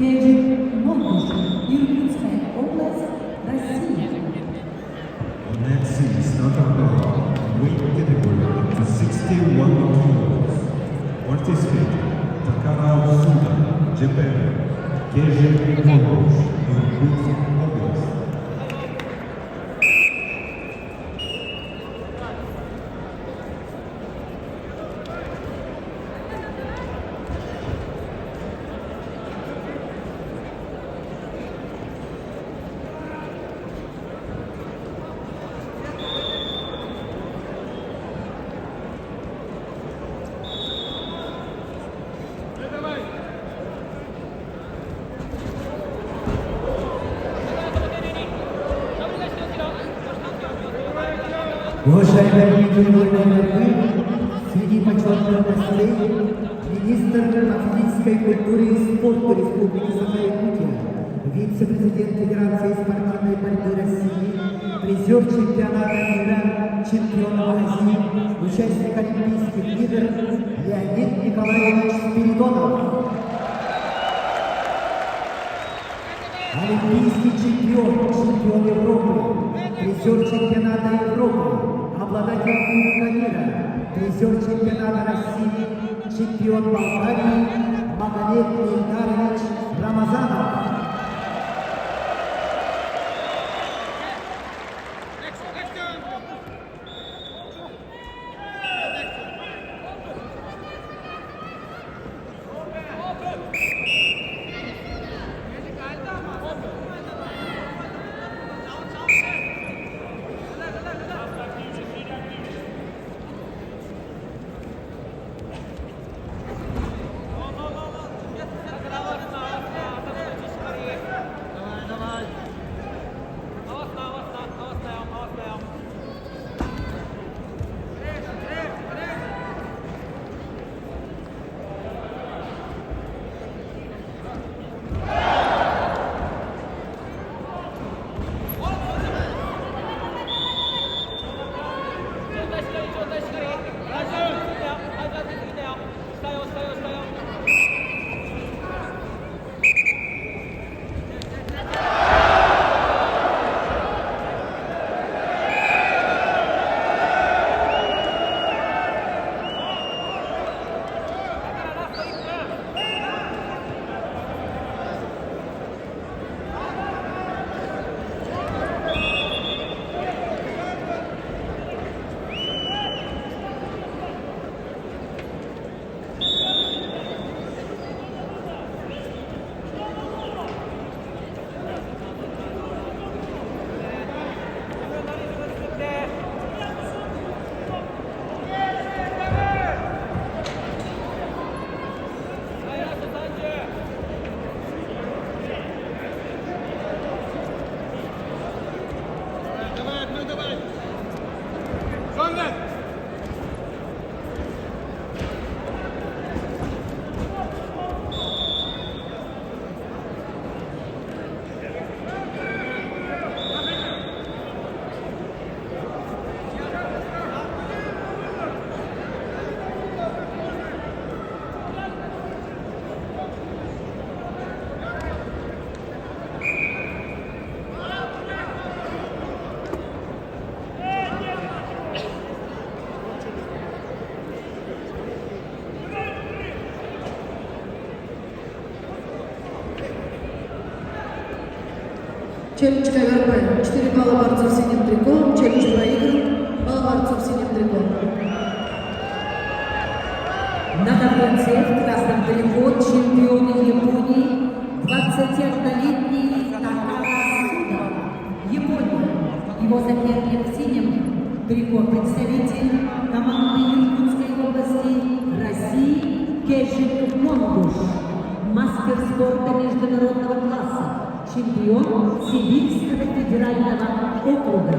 Кежик Монгуш, Иркутская область, Россия. Let's see, start of bell, weight category to 61 kilos. Participate, Takara Suda, Japan. Kejik Mongosh, Irkutsk Oblast. Уважаемые гости, среди почетных гостей министр по физической культуре и спорту Республики Саха-Якутия, вице-президент Федерации спортивной борьбы России, призер чемпионата мира, чемпион Азии, участник Олимпийских игр Леонид Николаевич Спиридонов. Олимпийский чемпион, чемпион Европы, призер чемпионата Европы, обладатель Кубка мира, призер чемпионата России, чемпион Болгарии Магомед Ильдарович Рамазанов. Челлендж КВРП. 4 балла борцов синим трико. Челлендж проигран. Балла борцов синим трико. На таблице в красном трико чемпион Японии 21-летний Такара Суда. Япония. Его соперник в синем трико представитель команды Иркутской области России Кежик Монгуш. Мастер спорта международного класса. Чемпион Сибирского федерального округа.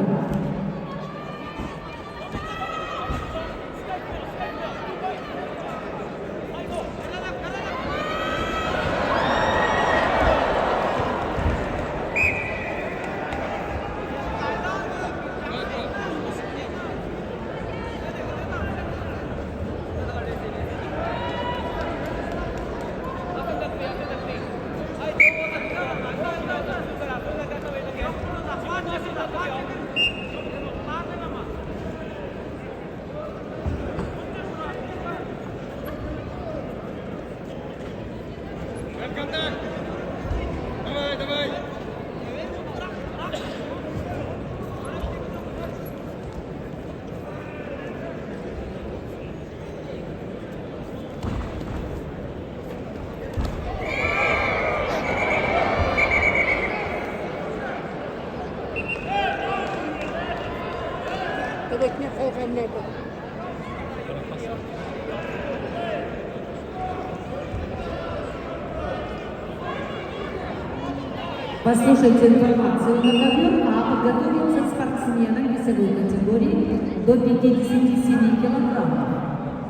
Послушайте информацию на ковер, а подготовиться спортсменам весовой категории до 57 килограммов.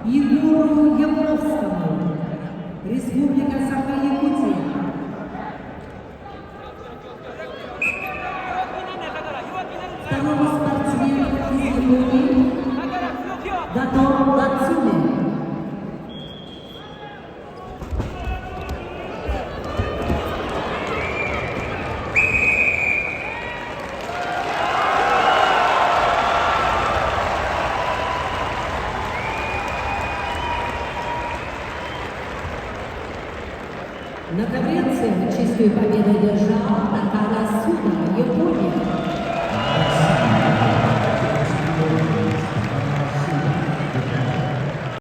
Егору Ябловскому, Республика Саха-Якутия. Второму спортсмену из Японии Дато Дацуми. На ковре чистую победу одержал Такара Суда, Япония.